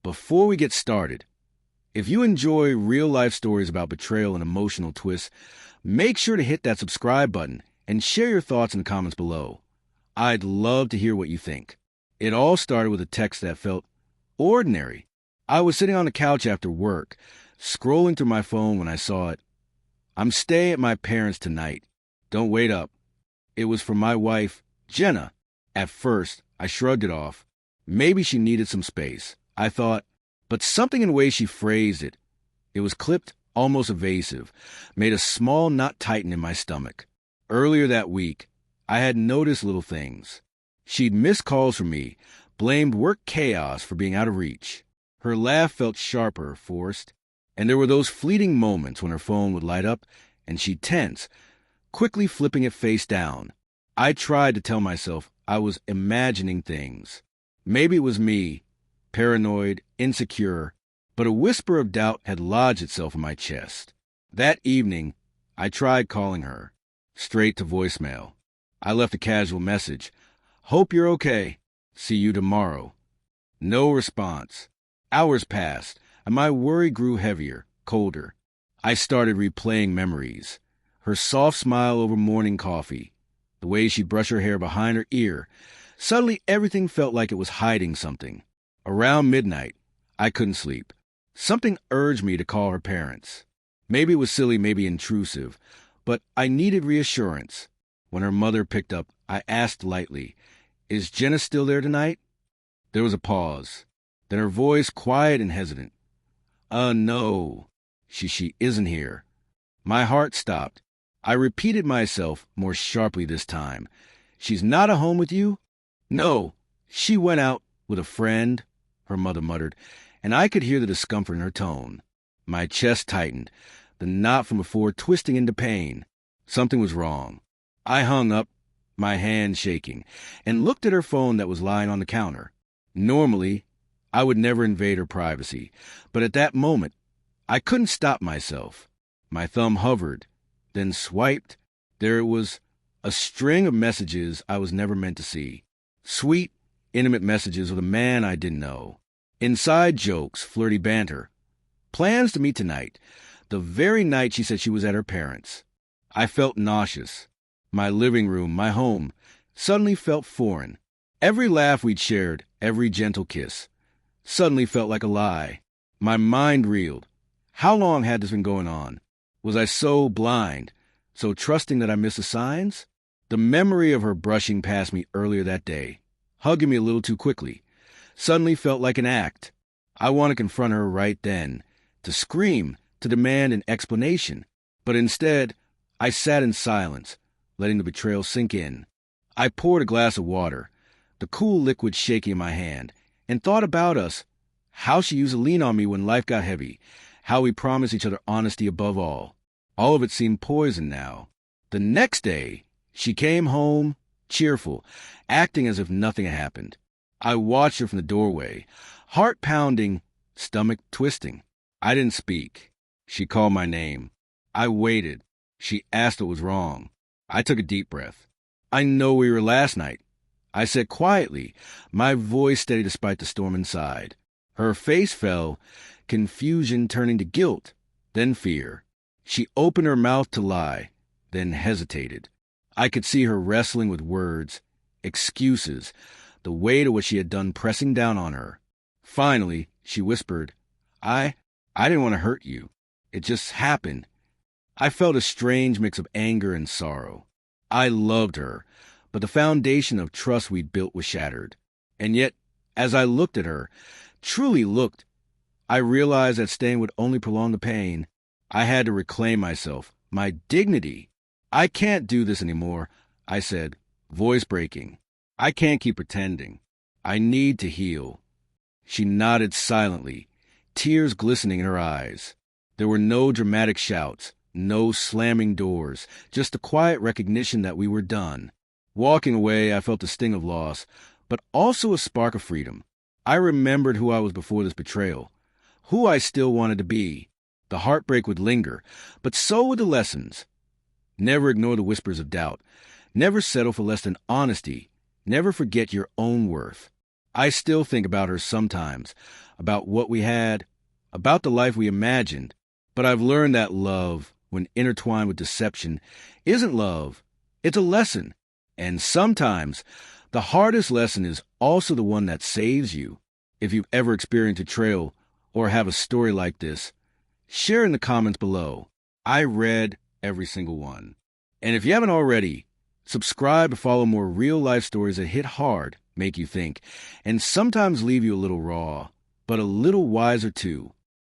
Before we get started, if you enjoy real-life stories about betrayal and emotional twists, make sure to hit that subscribe button and share your thoughts in the comments below. I'd love to hear what you think. It all started with a text that felt ordinary. I was sitting on the couch after work, scrolling through my phone when I saw it. "I'm staying at my parents' tonight. Don't wait up." It was from my wife, Jenna. At first, I shrugged it off. Maybe she needed some space, I thought, but something in the way she phrased it. It was clipped, almost evasive, made a small knot tighten in my stomach. Earlier that week, I had noticed little things. She'd missed calls from me, blamed work chaos for being out of reach. Her laugh felt sharper, forced, and there were those fleeting moments when her phone would light up and she'd tense, quickly flipping it face down. I tried to tell myself I was imagining things. Maybe it was me, paranoid, insecure, but a whisper of doubt had lodged itself in my chest. That evening, I tried calling her, straight to voicemail. I left a casual message. "Hope you're okay. See you tomorrow." No response. Hours passed, and my worry grew heavier, colder. I started replaying memories. Her soft smile over morning coffee, the way she'd brush her hair behind her ear. Suddenly, everything felt like it was hiding something. Around midnight, I couldn't sleep. Something urged me to call her parents. Maybe it was silly, maybe intrusive, but I needed reassurance. When her mother picked up, I asked lightly, "Is Jenna still there tonight?" There was a pause. Then her voice, quiet and hesitant. No. She isn't here." My heart stopped. I repeated myself more sharply this time. "She's not at home with you?" "No. She went out with a friend," her mother muttered, and I could hear the discomfort in her tone. My chest tightened, the knot from before twisting into pain. Something was wrong. I hung up, my hand shaking, and looked at her phone that was lying on the counter. Normally, I would never invade her privacy, but at that moment, I couldn't stop myself. My thumb hovered, then swiped. There it was, a string of messages I was never meant to see. Sweet, intimate messages with a man I didn't know. Inside jokes, flirty banter. Plans to meet tonight, the very night she said she was at her parents'. I felt nauseous. My living room, my home, suddenly felt foreign. Every laugh we'd shared, every gentle kiss, suddenly felt like a lie. My mind reeled. How long had this been going on? Was I so blind, so trusting that I missed the signs? The memory of her brushing past me earlier that day, hugging me a little too quickly, suddenly felt like an act. I wanted to confront her right then, to scream, to demand an explanation. But instead, I sat in silence, letting the betrayal sink in. I poured a glass of water, the cool liquid shaking in my hand, and thought about us, how she used to lean on me when life got heavy, how we promised each other honesty above all. All of it seemed poison now. The next day, she came home, cheerful, acting as if nothing had happened. I watched her from the doorway, heart pounding, stomach twisting. I didn't speak. She called my name. I waited. She asked what was wrong. I took a deep breath. "I know where you were last night," I said quietly, my voice steady despite the storm inside. Her face fell, confusion turning to guilt, then fear. She opened her mouth to lie, then hesitated. I could see her wrestling with words, excuses, the weight of what she had done pressing down on her. Finally, she whispered, I didn't want to hurt you. It just happened." I felt a strange mix of anger and sorrow. I loved her, but the foundation of trust we'd built was shattered. And yet, as I looked at her, truly looked, I realized that staying would only prolong the pain. I had to reclaim myself, my dignity. "I can't do this anymore," I said, voice breaking. "I can't keep pretending. I need to heal." She nodded silently, tears glistening in her eyes. There were no dramatic shouts, no slamming doors, just the quiet recognition that we were done. Walking away, I felt the sting of loss, but also a spark of freedom. I remembered who I was before this betrayal, who I still wanted to be. The heartbreak would linger, but so would the lessons. Never ignore the whispers of doubt. Never settle for less than honesty. Never forget your own worth. I still think about her sometimes, about what we had, about the life we imagined, but I've learned that love, when intertwined with deception, isn't love. It's a lesson. And sometimes, the hardest lesson is also the one that saves you. If you've ever experienced betrayal or have a story like this, share in the comments below. I read every single one. And if you haven't already, subscribe to follow more real-life stories that hit hard, make you think, and sometimes leave you a little raw, but a little wiser too.